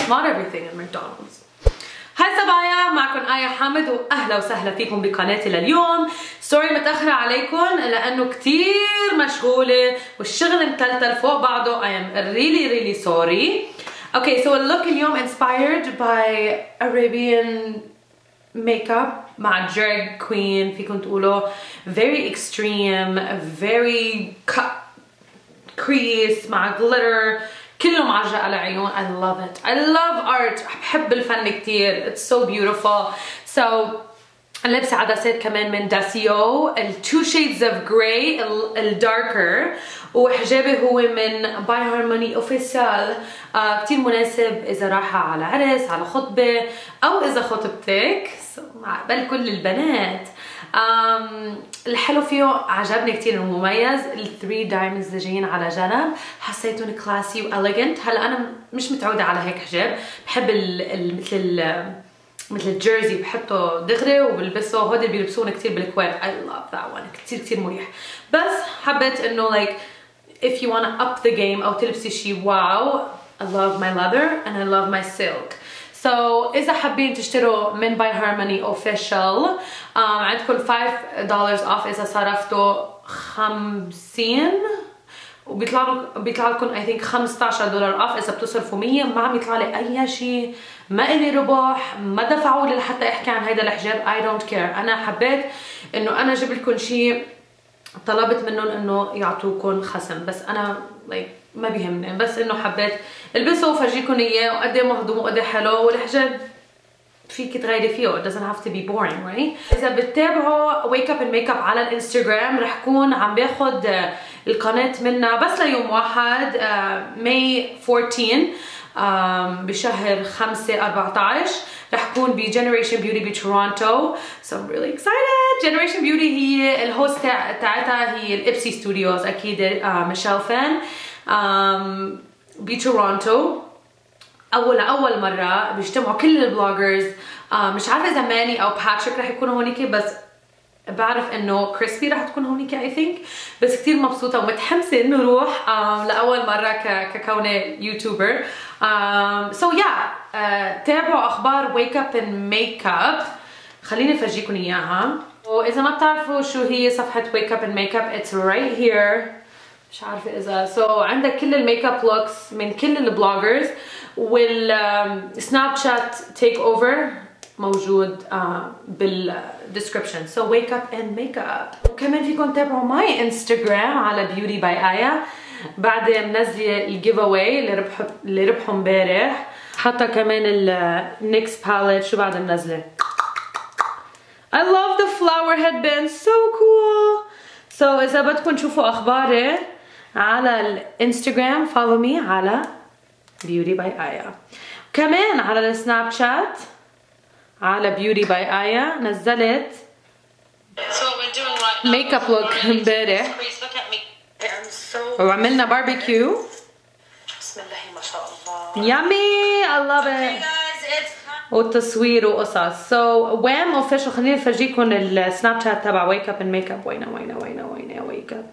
not everything at McDonald's. هاي صبايا، معكم آية حامد واهلا وسهلا فيكم بقناتي لليوم. سوري متأخرة عليكم لأنه كتير مشغولة والشغل متلتل فوق بعضه. I am really sorry. Okay, so look اليوم inspired by Arabian makeup مع drag queen فيكم تقولوا very extreme, very cut crease مع glitter، كله معجق على عيون. I love it. I love art. بحب الفن كتير. It's so beautiful. So لابسة عدسات كمان من داسيو ال Two Shades of Grey الداركر، وحجابي هو من By Harmony Official. كتير مناسب إذا رايحة على عرس، على خطبة، أو إذا خطبتك. عقبال كل البنات. الحلو فيه عجبني كتير المميز ال3 diamonds اللي جايين على جنب، حسيتهم كلاسي واليجنت. هلا انا مش متعوده على هيك حجاب، بحب مثل الجيرزي بحطه دغري وبلبسه. هودي بيلبسونه كتير بالكويت. I love that one. كتير مريح. بس حبيت انه like if you wanna up the game او تلبسي شي واو. I love my leather and I love my silk. So إذا حابين تشتروا من By Harmony Official عندكم $5 off إذا صرفتوا 50، وبيطلع لكم I think $15 off إذا بتصرفوا 100. ما عم يطلع لي أي شيء، ما إلي ربح، ما دفعوا لي لحتى أحكي عن هيدا الحجاب. I don't care. أنا حبيت إنه أنا جيب لكم شيء طلبت منهم إنه يعطوكم خصم، بس أنا like ما بيهمني، بس انه حبيت البسه وفرجيكم اياه وقد ايه مهضوم وقد ايه حلو. والحجاب فيك تغيري فيه. It doesn't have to be boring, right? اذا بتتابعوا ويك اب اند ميك اب على الانستغرام رح كون عم باخد القناه منها بس ليوم واحد، ماي 14 بشهر 5/14 رح كون ب Generation Beauty بتورونتو. So I'm really excited. Generation Beauty هي الهوست تاعتها هي الابسي ستوديوز، اكيد ميشيل فان بتورونتو. اول مره بيجتمعوا كل البلوجرز. مش عارفه اذا ماني او باتريك رح يكونوا هونيك، بس بعرف انه كريسبي رح تكون هونيك اي ثينك. بس كثير مبسوطه ومتحمسه انه اروح لاول مره ككونه يوتيوبر. سو يا تابعوا اخبار ويك اب اند ميك اب. خليني افرجيكم اياها. واذا ما بتعرفوا شو هي صفحه ويك اب اند ميك اب، اتس رايت هير. مش عارفه اذا عندك كل الميك اب لوكس من كل البلوجرز، والسناب شات تيك اوفر موجود بالديسكربشن. سو ويك اب اند ميك اب. وكمان فيكم تتابعوا ماي انستغرام على بيوتي باي آية. بعد منزله الجيف اواي اللي ربحوا امبارح. حاطه كمان النيكس باليت. شو بعد منزله؟ I love the flower headband. So cool. So إذا بدكم تشوفوا أخباري على الانستغرام follow me على beauty by آية. كمان على السناب شات على beauty by آية نزلت ميك اب لوك امبارح وعملنا باربيكيو. بسم الله ما شاء الله. يامي. I love it. والتصوير وقصص. وام اوفيشال. خليني افرجيكم السناب شات تبع ويك اب اند ميك اب. وين يا ويك اب؟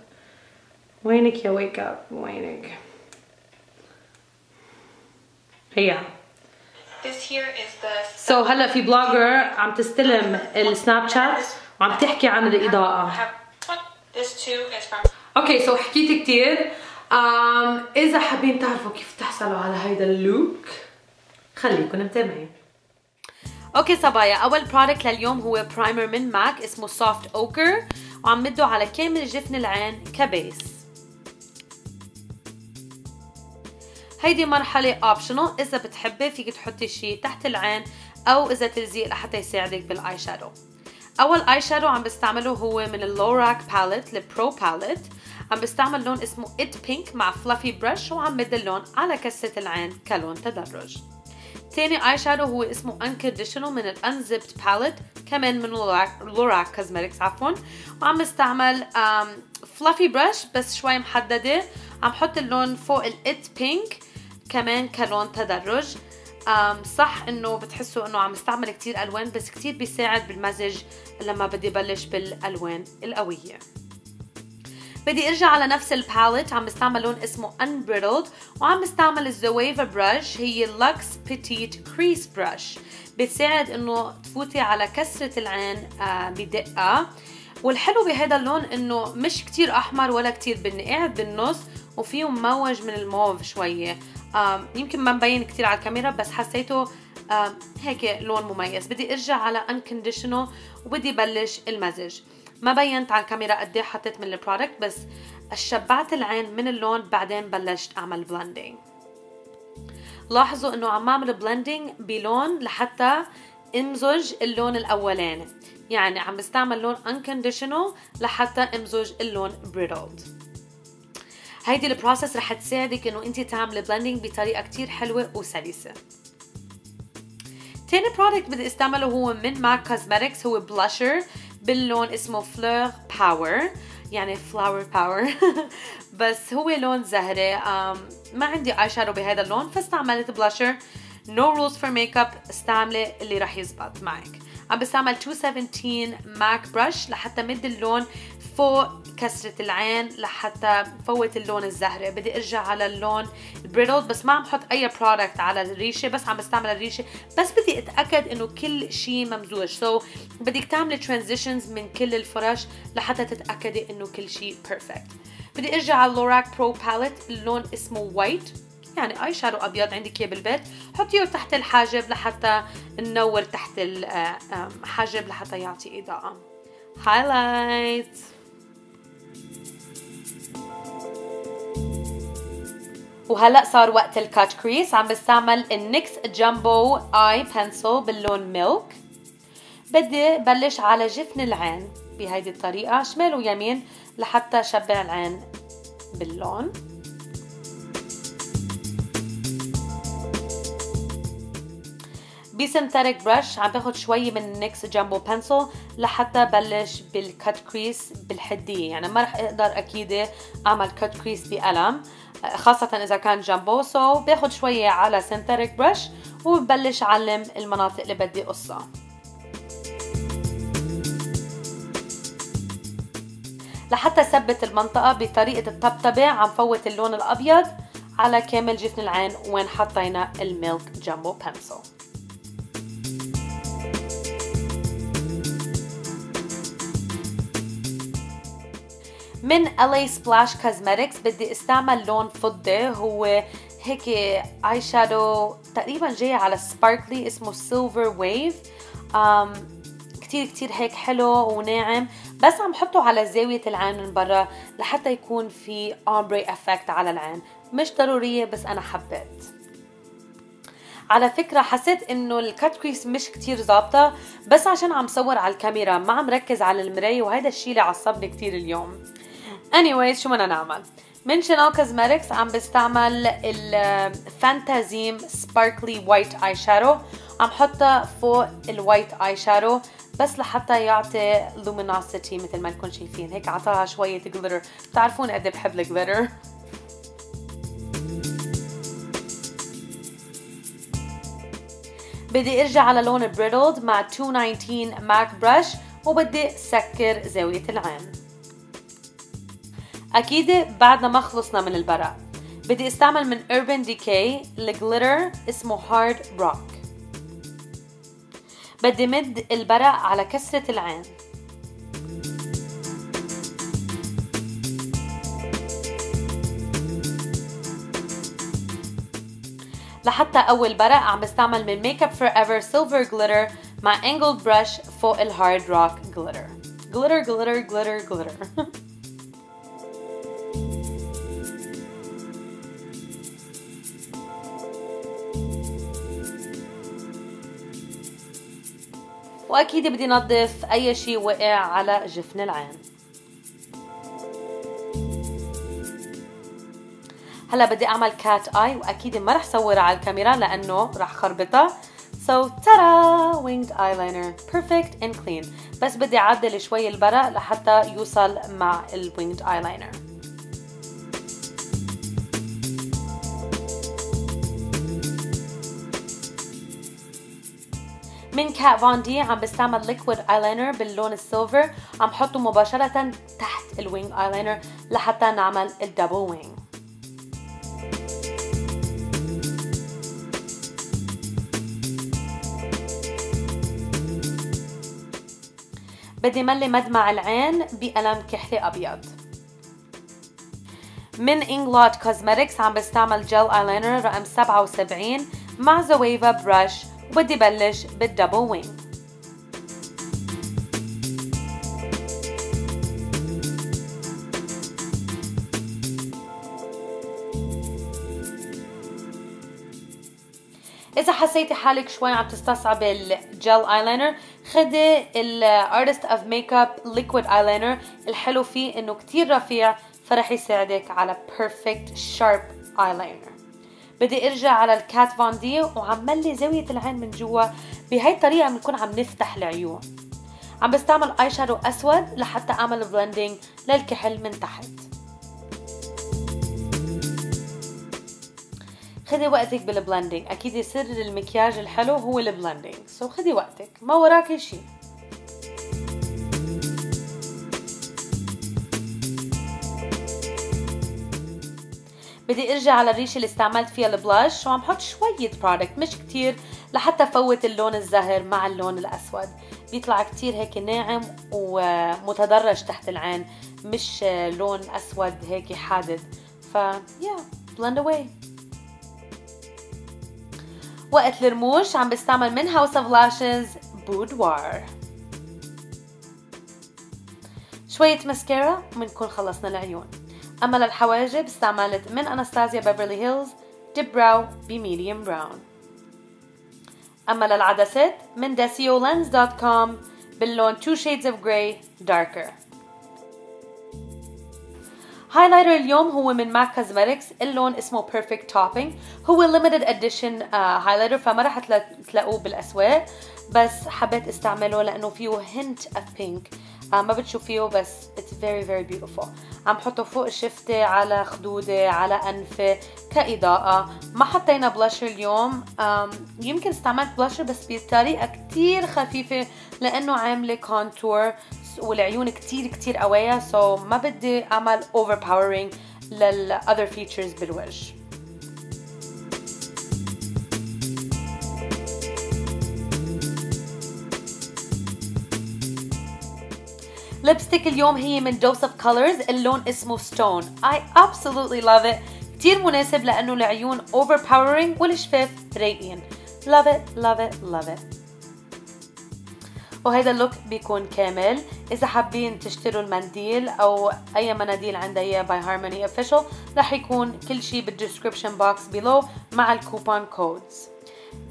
وينك يا ويك اب؟ وينك؟ هي. هلا في بلوجر عم تستلم السناب شات وعم تحكي عن الاضاءة. اوكي حكيت كتير. اذا حابين تعرفوا كيف تحصلوا على هيدا اللوك خليكم متابعين. اوكي صبايا، اول برودكت لليوم هو برايمر من ماك اسمه سوفت اوكر، وعم مده على كامل جفن العين كبيس. هيدي مرحله اوبشنال، اذا بتحبي فيك تحطي شيء تحت العين او اذا تلزيق لحتى يساعدك بالاي شادو. اول اي شادو عم بستعمله هو من اللوراك باليت البرو باليت. عم بستعمل لون اسمه ات بينك مع فلافي برش، وعم مد اللون على كسة العين كلون تدرج. تاني اي شادو هو اسمه Unconditional من الانزبت باليت، كمان من لوراك كوزمتكس عفوا. وعم بستعمل فلافي برش بس شوي محددة. عم حط اللون فوق الات بينك كمان كلون تدرج. صح انه بتحسوا انه عم استعمل كتير الوان، بس كتير بيساعد بالمزج لما بدي بلش بالالوان القوية. بدي ارجع على نفس الباليت، عم بستعمل لون اسمه Unbridled، وعم بستعمل الزويفا برش، هي Luxe Petite Crease Brush. بتساعد انه تفوتي على كسرة العين بدقة. والحلو بهذا اللون انه مش كتير احمر ولا كتير بني، قاعد بالنص وفيه مموج من الموف شوية. يمكن ما مبين كتير على الكاميرا بس حسيته هيك لون مميز. بدي ارجع على Unconditional وبدي بلش المزج. ما بينت على الكاميرا قد ايه حطيت من البرودكت، بس شبعت العين من اللون بعدين بلشت اعمل بلندنج. لاحظوا انه عم اعمل بلندنج بلون لحتى امزج اللون الاولاني، يعني عم بستعمل لون Unconditional لحتى امزج اللون Brittled. هيدي البروسس رح تساعدك انه انت تعملي بلندنج بطريقه كتير حلوه وسلسه. تاني برودكت بدي استعمله هو من ماك كوزمتكس، هو بلاشر باللون اسمه فلور باور، يعني فلاور باور بس هو لون زهري. ما عندي اي شادو بهذا اللون فاستعملت بلاشر. No rules for makeup، استعملي اللي رح يزبط معك. عم بستعمل 217 ماك برش لحتى مد اللون فوق كسرة العين لحتى فوت اللون الزهري. بدي ارجع على اللون البريدلد، بس ما عم بحط اي برودكت على الريشه، بس عم بستعمل الريشه بس بدي اتاكد انه كل شيء ممزوج. بدك تعملي ترانزيشنز من كل الفرش لحتى تتاكدي انه كل شيء بيرفكت. بدي ارجع على لوراك برو باليت، اللون اسمه وايت، يعني اي شادو ابيض عندك اياه بالبيت حطيه تحت الحاجب لحتى ننور تحت الحاجب لحتى يعطي اضاءه. هايلايت. وهلا صار وقت الكات كريس. عم بستعمل النيكس جامبو اي بنسل باللون ميلك. بدي بلش على جفن العين بهيدي الطريقه شمال ويمين لحتى شبع العين باللون. بسنتريك برش عم باخد شوي من النيكس جامبو بنسل لحتى بلش بالكات كريس بالحديه، يعني ما رح اقدر اكيد اعمل كات كريس بقلم خاصه اذا كان جامبو. باخد شويه على سنتريك برش وببلش اعلم المناطق اللي بدي قصها. لحتى ثبت المنطقه بطريقه الطبطبه عم فوت اللون الابيض على كامل جفن العين وين حطينا الميلك جامبو بنسل. من LA Splash Cosmetics بدي استعمل لون فضي، هو هيك اي شادو تقريبا جاي على سباركلي اسمه سيلفر ويف. كتير هيك حلو وناعم، بس عم حطه على زاوية العين من برا لحتى يكون في ombre effect على العين. مش ضرورية بس انا حبيت. على فكرة حسيت انه الكات كريس مش كتير ظابطة، بس عشان عم صور على الكاميرا ما عم ركز على المراية، وهذا الشي اللي عصبني كتير اليوم. anyways شو بدنا نعمل؟ من شانيل كوزمتكس عم بستعمل الفانتازيم سباركلي وايت اي شادو. عم حطها فوق الوايت اي شادو بس لحتى يعطي luminosity مثل ما نكون شايفين. هيك عطاها شوية جليتر، بتعرفون قد بحب الجليتر. بدي ارجع على لون بريدلد مع 219 ماك برش وبدي سكر زاوية العين. اكيد بعدنا ما خلصنا من البرق. بدي استعمل من Urban Decay الجليتر اسمه هارد روك. بدي مد البرق على كسرة العين. لحتى اول برق عم بستعمل من ميك اب فور ايفر سيلفر جليتر مع انجلد برش فوق الهارد روك جليتر. جليتر واكيد بدي نظف اي شيء وقع على جفن العين. هلا بدي اعمل كات اي، واكيد ما رح صورها على الكاميرا لانه رح خربطها. تارا winged eyeliner perfect and clean. بس بدي اعدل شوي البرق لحتى يوصل مع الwinged eyeliner. من كات فون دي عم بستعمل ليكويد ايلاينر باللون السيلفر، عم حطه مباشرة تحت الوينج ايلاينر لحتى نعمل الدبل وينج. بدي ملي مدمع العين بقلم كحلي ابيض. من إنجلوت كوزمتكس عم بستعمل جل ايلاينر رقم 77 مع زويفا برش، وبدي بلش بالدبل وينج. إذا حسيتي حالك شوي عم تستصعب الجل ايلاينر، خدي الارتست اوف ميك اب ليكويد ايلاينر. الحلو فيه انه كتير رفيع، فرح يساعدك على بيرفكت شارب ايلاينر. بدي ارجع على الكات فون دي وعم ملي زاوية العين من جوا. بهاي الطريقة بنكون عم نفتح العيون. عم بستعمل اي شادو اسود لحتى اعمل بلندنج للكحل من تحت. خدي وقتك بالبلندنج، اكيد سر المكياج الحلو هو البلندنج، سو خدي وقتك، ما وراكي شيء. بدي ارجع على الريشه اللي استعملت فيها البلاش وعم حط شويه برودكت مش كتير لحتى فوت اللون الزهر مع اللون الاسود. بيطلع كتير هيك ناعم ومتدرج تحت العين، مش لون اسود هيك حادد. ف blend away. وقت الرموش عم بستعمل من هاوس اوف لاشز بودوار. شوية ماسكارا وبنكون خلصنا العيون. أما للحواجب استعملت من أناستازيا بيفرلي هيلز ديب براو بميديوم براون. أما للعدسات من DesioLens.com باللون 2 shades of gray darker. هايلايتر اليوم هو من MAC Cosmetics، اللون اسمه Perfect Topping. هو limited edition هايلايتر، فما رح تلاقوه بالأسواق، بس حبيت استعمله لأنه فيه hint of pink. ما بتشوفيه بس it's very very beautiful. عم حطه فوق شفتي، على خدودي، على أنفي كإضاءة. ما حطينا بلاشر اليوم. يمكن استعملت بلاشر بس بطريقة كتير خفيفة لأنه عاملة كونتور والعيون كتير قوية، so ما بدي أعمل overpowering لل other features بالوجه. ليبستيك اليوم هي من Dose of Colors، اللون اسمه Stone. I absolutely love it. كتير مناسب لأنه العيون overpowering والشفاف رايقين. Love it love it love it. وهذا اللوك بيكون كامل. إذا حابين تشتروا المنديل أو أي مناديل عندي by Harmony Official رح يكون كل شي بالديسكريبشن بوكس below مع الكوبون كودز.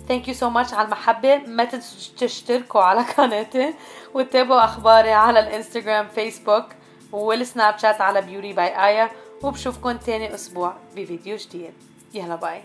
Thank you so much على المحبة. ما تنسوا تشتركوا على قناتي وتتابعوا أخباري على الانستغرام فيسبوك والسناب شات على Beauty by Aya، وبشوفكن تاني أسبوع بفيديو جديد. يلا باي.